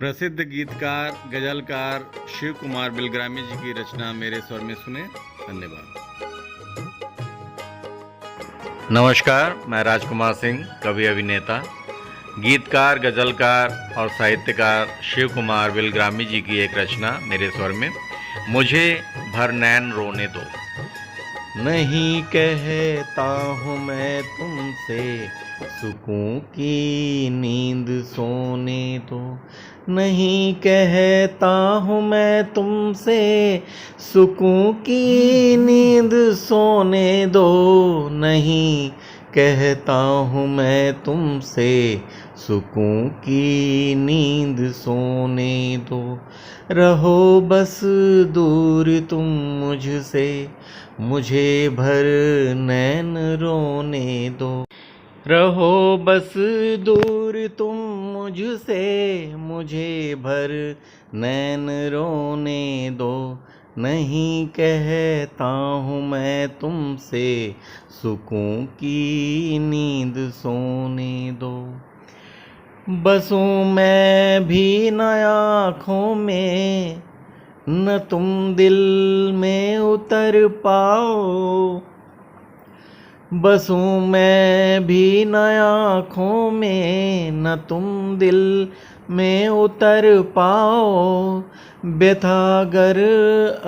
प्रसिद्ध गीतकार गजलकार शिव कुमार बिलग्रामी जी की रचना मेरे स्वर में सुने। धन्यवाद। नमस्कार, मैं राजकुमार सिंह, कवि अभिनेता, गीतकार गजलकार और साहित्यकार शिव कुमार बिलग्रामी जी की एक रचना मेरे स्वर में। मुझे भर नैन रोने दो। नहीं कहता हूँ मैं तुमसे सुकून की नींद सोने दो। नहीं कहता हूँ मैं तुमसे सुकून की नींद सोने दो। नहीं कहता हूँ मैं तुमसे सुकून की नींद सोने दो। रहो बस दूर तुम मुझसे, मुझे भर नैन रोने दो। रहो बस दूर तुम मुझसे, मुझे भर नैन रोने दो। नहीं कहता हूँ मैं तुमसे सुकून की नींद सोने दो। बसूं मैं भी न आँखों में, न तुम दिल में उतर पाओ। बसूं मैं भी न आँखों में, न तुम दिल में उतर पाओ। व्यथागर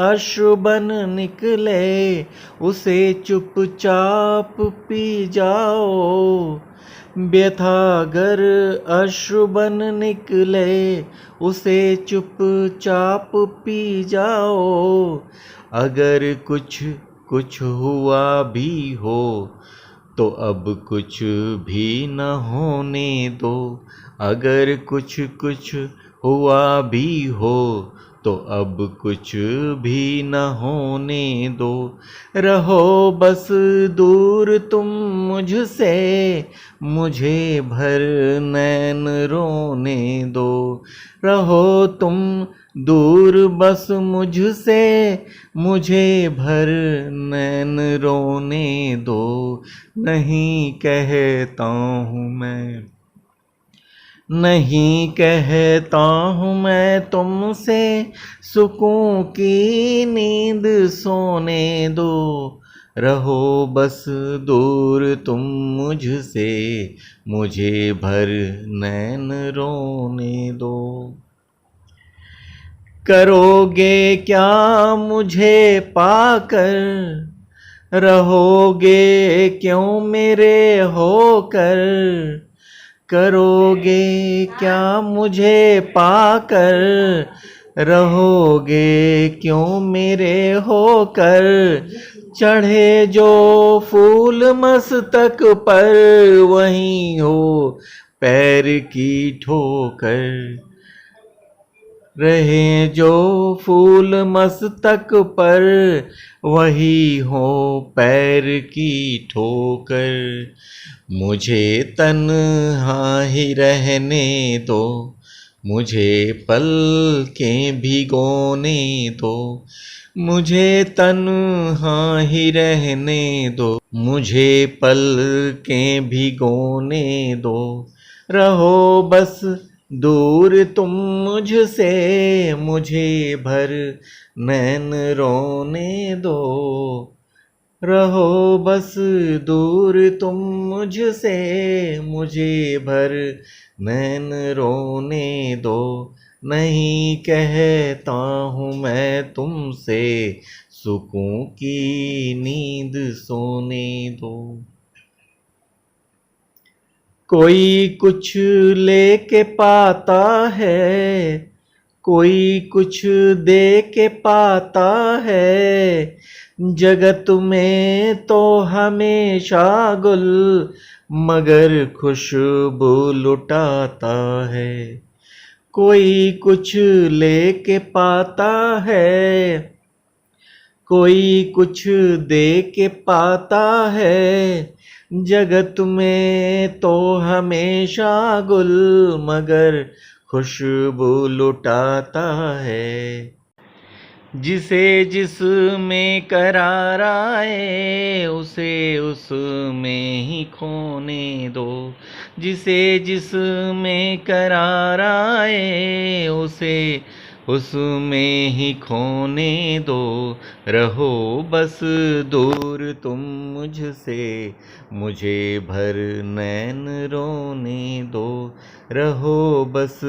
अश्रु बन निकले, उसे चुपचाप पी जाओ। व्यथागर अश्रु बन निकले, उसे चुपचाप पी जाओ। अगर कुछ हुआ भी हो तो अब कुछ भी न होने दो। अगर कुछ हुआ भी हो तो अब कुछ भी न होने दो। रहो बस दूर तुम मुझसे, मुझे भर नैन रोने दो। रहो तुम दूर बस मुझसे, मुझे भर नैन रोने दो। नहीं कहता हूँ मैं, नहीं कहता हूँ मैं तुमसे सुकून की नींद सोने दो। रहो बस दूर तुम मुझसे, मुझे भर नैन रोने दो। करोगे क्या मुझे पाकर, रहोगे क्यों मेरे होकर। करोगे क्या मुझे पाकर, रहोगे क्यों मेरे होकर। चढ़े जो फूल मस्तक पर, वहीं हो पैर की ठोकर। रहे जो फूल मस्तक पर, वही हो पैर की ठोकर। मुझे तन्हा ही रहने दो, मुझे पलकें भिगोने दो। मुझे तन्हा ही रहने दो, मुझे पलकें भिगोने दो। रहो बस दूर तुम मुझसे, मुझे भर नैन रोने दो। रहो बस दूर तुम मुझसे, मुझे भर नैन रोने दो। नहीं कहता हूँ मैं तुमसे सुकून की नींद सोने दो। कोई कुछ लेके पाता है, कोई कुछ दे के पाता है। जगत में तो हमेशा गुल, मगर खुशबू लुटाता है। कोई कुछ लेके पाता है, कोई कुछ दे के पाता है। जगत में तो हमेशा गुल, मगर खुशबू लुटाता है। जिसे जिसमें करार आए उसे उसमें ही खोने दो। जिसे जिसमें करार आए उसे उसमें ही खोने दो। रहो बस दूर तुम मुझसे, मुझे भर नैन रोने दो। रहो बस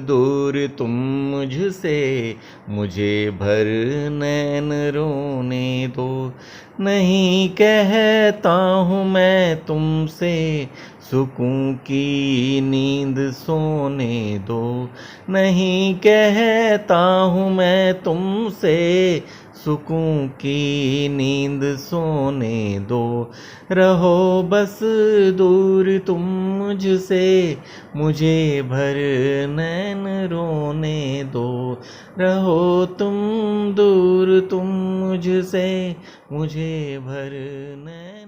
दूर तुम मुझसे, मुझे भर नैन रोने दो। नहीं कहता हूँ मैं तुमसे, सुकून की नींद सोने दो। नहीं कहता हूँ मैं तुमसे, सुकून की नींद सोने दो। रहो बस दूर तुम मुझसे, मुझे भर नैन रोने दो। रहो तुम दूर तुम मुझसे, मुझे भर नैन